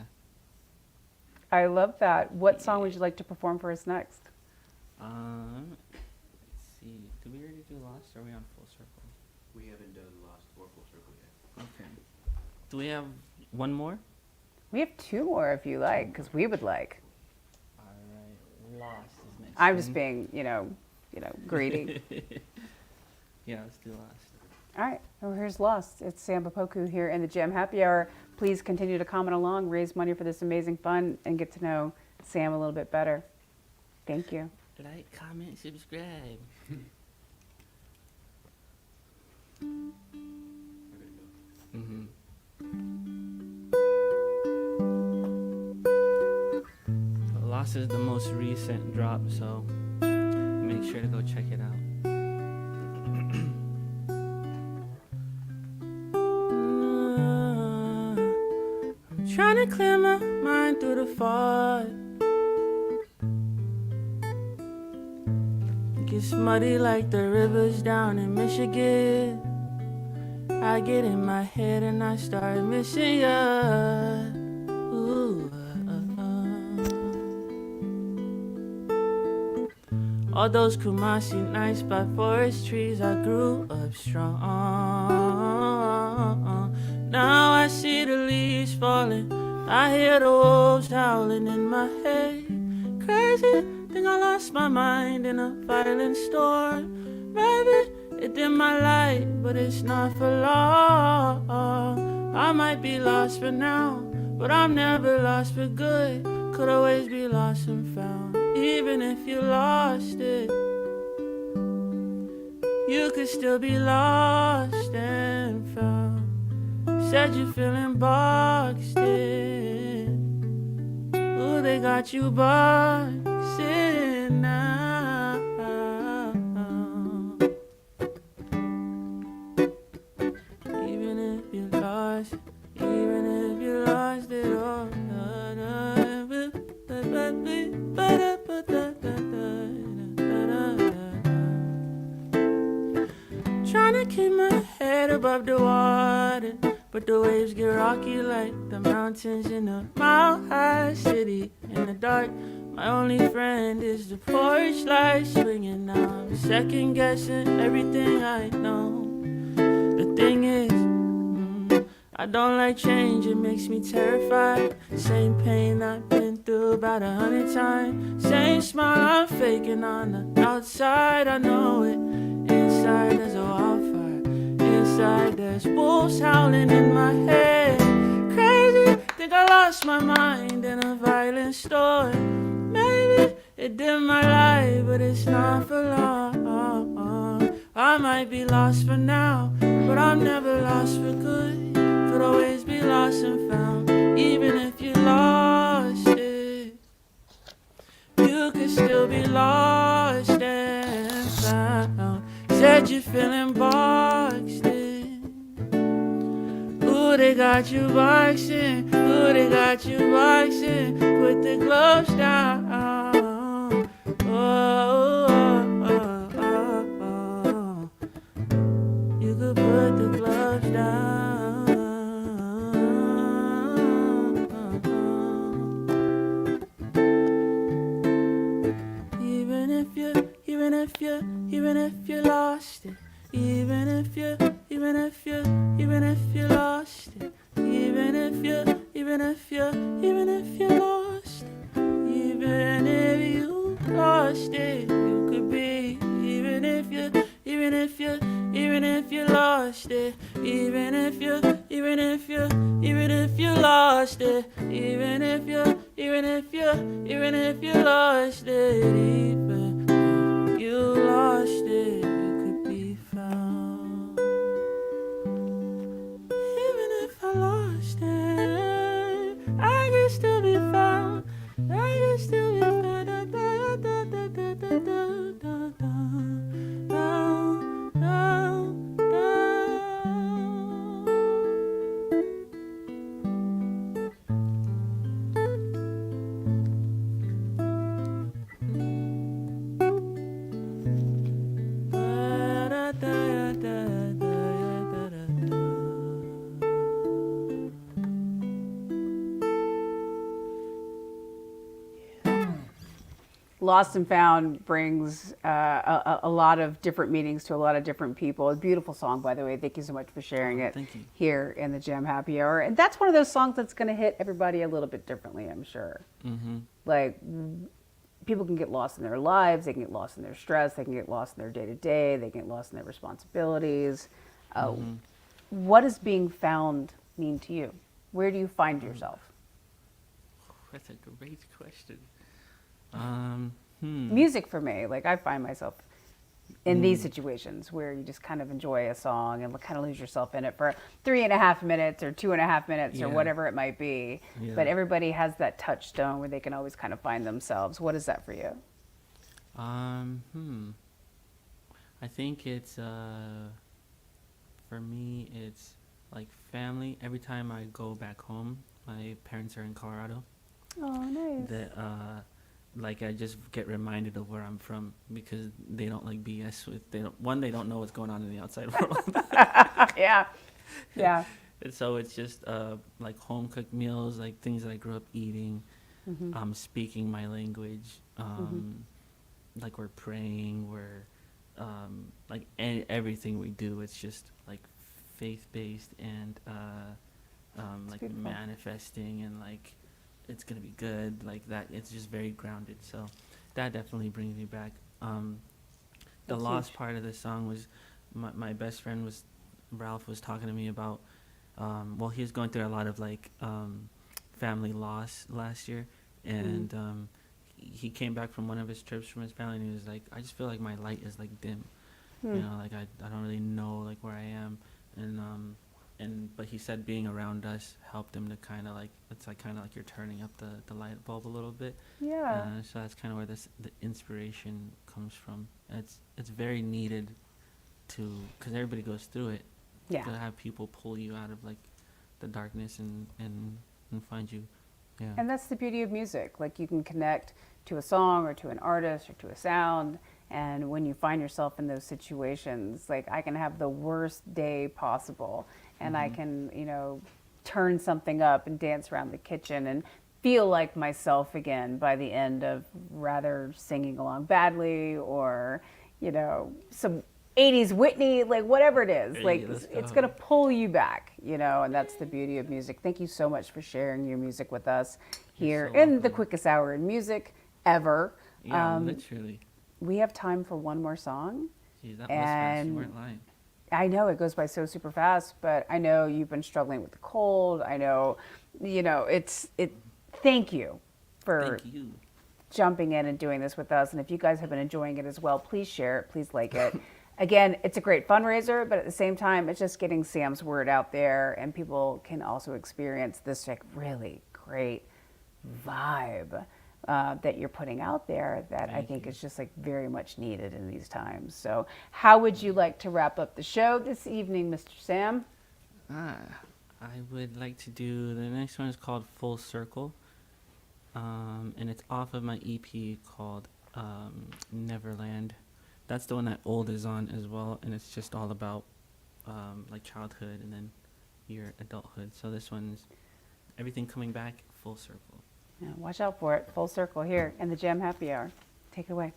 I love that. What song would you like to perform for us next? Let's see. Did we already do Lost, or are we on Full Circle? We haven't done Lost or Full Circle yet. Okay. Do we have one more? We have two more if you like, because we would like. All right. Lost is next. I'm just being, greedy. Yeah, let's do Lost. All right. Well, here's Lost. It's Sam Opoku here in the Jam Happy Hour. Please continue to comment along, raise money for this amazing fund, and get to know Sam a little bit better. Thank you. Like, comment, subscribe. Lost is the most recent drop, so make sure to go check it out. I'm trying to clear my mind through the fog. It gets muddy like the rivers down in Michigan. I get in my head and I start missing ya. Ooh, All those Kumasi nights by forest trees, I grew up strong. Now I see the leaves falling, I hear the wolves howling in my head. Crazy, think I lost my mind in a violent storm. Maybe it dim my light, but it's not for long. I might be lost for now, but I'm never lost for good. Could always be lost and found. Even if you lost it, you could still be lost and found. Said you're feeling boxed in. Ooh, they got you boxed in now. Even if you lost it all. head above the water, but the waves get rocky like the mountains in a mile-high city. In the dark, my only friend is the porch light swinging. Now I'm second guessing everything I know. The thing is, I don't like change, it makes me terrified. Same pain I've been through about 100 times. Same smile I'm faking on the outside, I know it. Inside there's a wildfire. Inside there's wolves howling in my head. Crazy, think I lost my mind in a violent storm. Maybe it dimmed my light, but it's not for long. I might be lost for now, but I'm never lost for good. Could always be lost and found, even if you lost it. You could still be lost and found. Said you're feeling boxed in. Ooh, they got you boxed in. Ooh, they got you boxed in. Put the gloves down. Oh, oh, oh, oh, oh. You could put the gloves down. Even if you lost it, even if you lost it, even if you lost it, even if you lost it, you could be, even if you lost it, even if you lost it, even if you lost it, even you lost it, you could be found. Even if I lost it, I can still be found. I can still be found. Lost and Found brings a lot of different meanings to a lot of different people. A beautiful song, by the way. Thank you so much for sharing it here in the Jam Happy Hour. And that's one of those songs that's going to hit everybody a little bit differently, I'm sure. Mm-hmm. Like, people can get lost in their lives. They can get lost in their stress. They can get lost in their day-to-day. They can get lost in their responsibilities. What does being found mean to you? Where do you find yourself? That's a great question. Music for me, like I find myself in these situations where you just kind of enjoy a song and kind of lose yourself in it for 3.5 minutes or 2.5 minutes or whatever it might be. Yeah. But everybody has that touchstone where they can always kind of find themselves. What is that for you? I think it's for me it's like family. Every time I go back home, my parents are in Colorado. Oh, nice. Like I just get reminded of where I'm from because they don't like BS with they don't know what's going on in the outside world. Yeah. And so it's just like home cooked meals, like things that I grew up eating, speaking my language, like we're praying, we're like everything we do, it's just like faith based and like beautiful. Manifesting and like it's gonna be good, like that. It's just very grounded. So that definitely brings me back. The lost part of the song was my best friend Ralph was talking to me about. Well, he was going through a lot of like family loss last year, and he came back from one of his trips from his family, and he was like, I just feel like my light is like dim. You know, like I don't really know like where I am, but he said being around us helped him to kind of like, it's like kind of like you're turning up the light bulb a little bit. Yeah. So that's kind of where the inspiration comes from. It's very needed because everybody goes through it. Yeah. To have people pull you out of like the darkness and find you. Yeah. And that's the beauty of music. Like you can connect to a song or to an artist or to a sound And when you find yourself in those situations, like I can have the worst day possible and I can, you know, turn something up and dance around the kitchen and feel like myself again by the end of rather singing along badly or, you know, some 80s Whitney, like whatever it is, like it's going to pull you back, you know, and that's the beauty of music. Thank you so much for sharing your music with us here in the quickest hour in music ever. Yeah, literally. We have time for one more song. Geez, that was fast. You and weren't lying. I know it goes by so super fast, but I know you've been struggling with the cold. I know, you know, thank you for Thank you. jumping in and doing this with us. And if you guys have been enjoying it as well, please share it, please like it. Again, it's a great fundraiser, but at the same time, it's just getting Sam's word out there and people can also experience this like really great vibe that you're putting out there that I think is just like very much needed in these times. So how would you like to wrap up the show this evening, Mr. Sam? I would like to do, the next one is called Full Circle. And it's off of my EP called Neverland. That's the one that Old is on as well, and it's just all about like childhood and then your adulthood. So this one's everything coming back full circle. Yeah, watch out for it. Full circle here in the Jam Happy Hour. Take it away.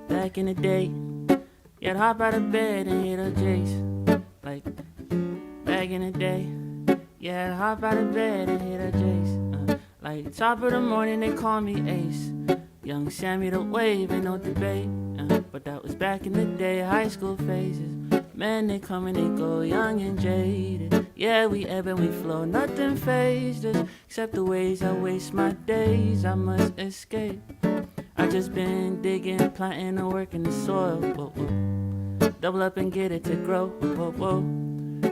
Back in the day, you'd hop out of bed and hit a Jace. Like, back in the day, yeah, I'd hop out of bed and hit a Jace. Like, top of the morning, they call me Ace. Young Sammy the wave, ain't no debate. But that was back in the day, high school phases. Man, they come and they go, young and jaded. Yeah, we ebb and we flow, nothing fazed us. Except the ways I waste my days, I must escape. I just been digging, planting and working the soil. Whoa, whoa. Double up and get it to grow. Whoa, whoa.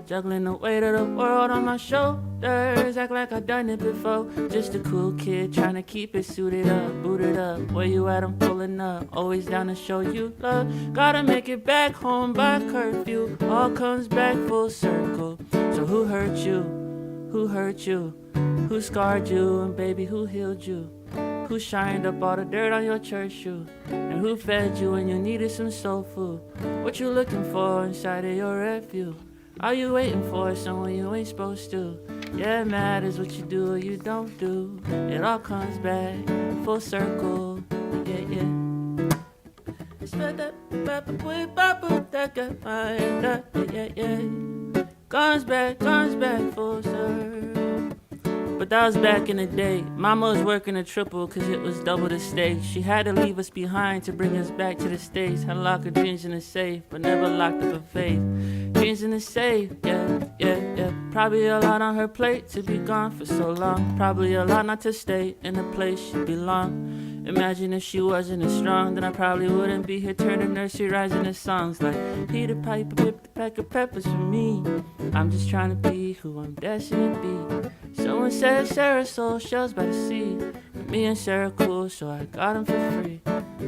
Juggling the weight of the world on my shoulders. Act like I done it before. Just a cool kid trying to keep it suited up, booted up. Where you at? I'm pulling up. Always down to show you love. Gotta make it back home by curfew. All comes back full circle. So who hurt you? Who hurt you? Who scarred you? And baby, who healed you? Who shined up all the dirt on your church shoe? And who fed you when you needed some soul food? What you looking for inside of your refuge? Are you waiting for someone you ain't supposed to? Yeah, it matters what you do or you don't do. It all comes back full circle. Yeah, yeah. Comes back full circle. But that was back in the day. Mama was working a triple cause it was double the stakes. She had to leave us behind to bring us back to the States. Had a lock of dreams in the safe, but never locked up her faith. Dreams in the safe, yeah, yeah, yeah. Probably a lot on her plate to be gone for so long. Probably a lot not to stay in the place she belonged. Imagine if she wasn't as strong, then I probably wouldn't be here turning nursery rhymes into songs like Peter Piper picked a pack of peppers for me. I'm just trying to be who I'm destined to be. Someone said Sarah sold shells by the sea. But me and Sarah cool, so I got them for free.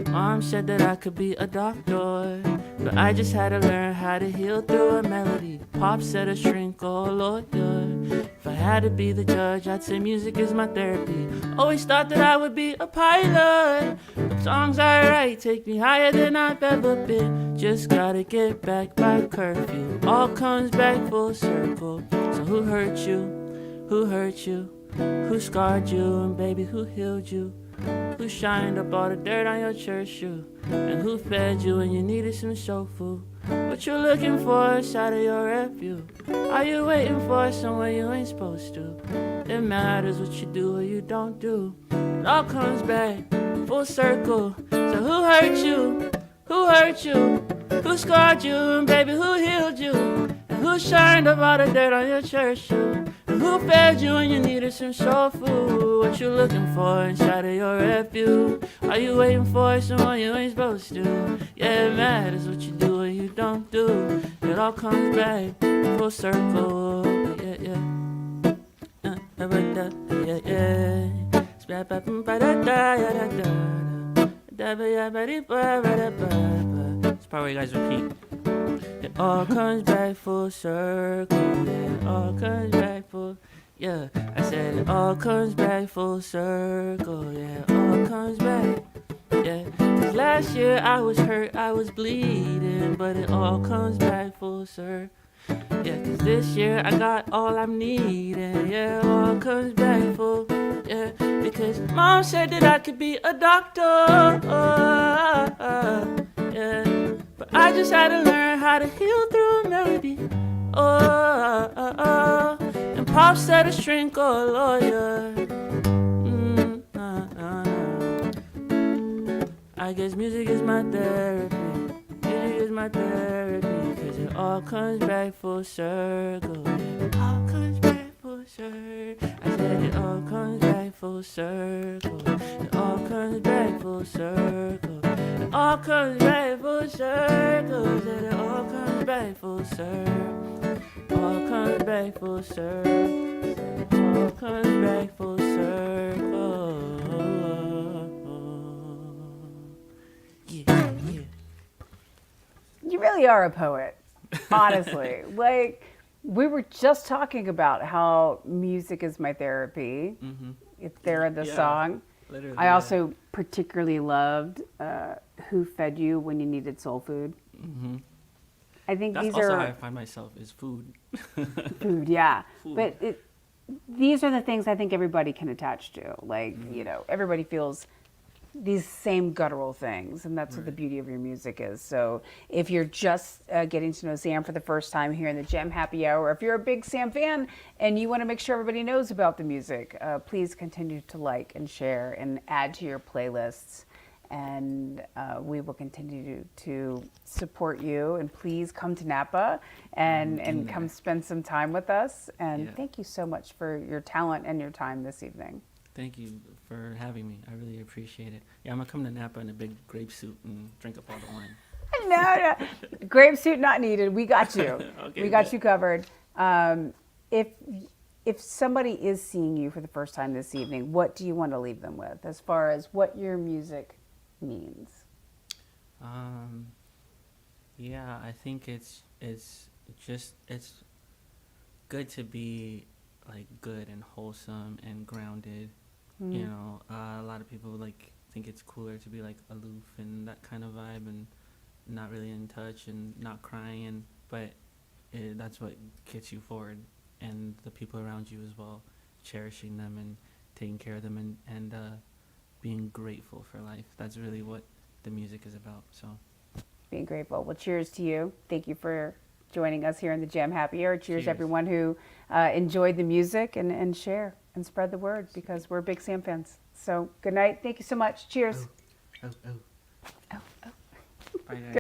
Mom said that I could be a doctor, but I just had to learn how to heal through a melody. Pop said a shrink or a lawyer. If I had to be the judge, I'd say music is my therapy. Always thought that I would be a pilot. The songs I write take me higher than I've ever been. Just gotta get back by curfew. All comes back full circle. So who hurt you? Who hurt you? Who scarred you? And baby, who healed you? Who shined up all the dirt on your church shoe? And who fed you when you needed some soul food? What you looking for inside of your refuge? Are you waiting for somewhere you ain't supposed to? It matters what you do or you don't do. It all comes back full circle. So who hurt you? Who hurt you? Who scarred you? And baby, who healed you? And who shined up all the dirt on your church shoe? And who fed you when you needed some soul food? What you looking for inside of your refuge? Are you waiting for someone you ain't supposed to? Yeah, it matters what you do or you don't do. It all comes back full circle. Yeah, yeah. Yeah, yeah. part where you guys repeat. It all comes back full circle. Yeah, it all comes back full. Yeah, I said it all comes back full circle. Yeah, it all comes back. Yeah, 'cause last year I was hurt, I was bleeding, but it all comes back full circle. Yeah, 'cause this year I got all I'm needing. Yeah, it all comes back full. Yeah, because mom said that I could be a doctor. Yeah, but I just had to learn how to heal through melody. And pop said a shrink or a lawyer. I guess music is my therapy. Music is my therapy. 'Cause it all comes back full circle. It all comes back full circle. I said it all comes back full circle. It all comes back full circle. It all comes back full circle. I said it all comes back full circle. All comes back full circle. All comes back full circle. Yeah, yeah. You really are a poet, honestly. Like, we were just talking about how music is my therapy. Mm-hmm. It's there in the Yeah, song. Literally, I also particularly loved Who Fed You When You Needed Soul Food. Mm-hmm. I think That's these also are how I find myself is food. food, yeah. Food. But these are the things I think everybody can attach to. Like, you know, everybody feels these same guttural things, and that's what the beauty of your music is. So if you're just getting to know Sam for the first time here in the Jam Happy Hour, if you're a big Sam fan and you want to make sure everybody knows about the music, please continue to like and share and add to your playlists. And we will continue to support you. And please come to Napa and come spend some time with us. And thank you so much for your talent and your time this evening. Thank you for having me. I really appreciate it. Yeah, I'm gonna come to Napa in a big grape suit and drink up all the wine. No. Grape suit not needed. We got you. Okay, we got good. you covered. If somebody is seeing you for the first time this evening, what do you want to leave them with as far as what your music means? Yeah, I think it's good to be like good and wholesome and grounded. You know, a lot of people like think it's cooler to be like aloof and that kind of vibe and not really in touch and not crying, but that's what gets you forward, and the people around you as well, cherishing them and taking care of them and being grateful for life. That's really what the music is about. So Being grateful. Well, cheers to you. Thank you for joining us here in the Jam Happy Hour. Cheers, everyone who enjoyed the music, and share and spread the word, because we're big Sam fans. So good night. Thank you so much. Cheers. oh. Oh. Bye, guys.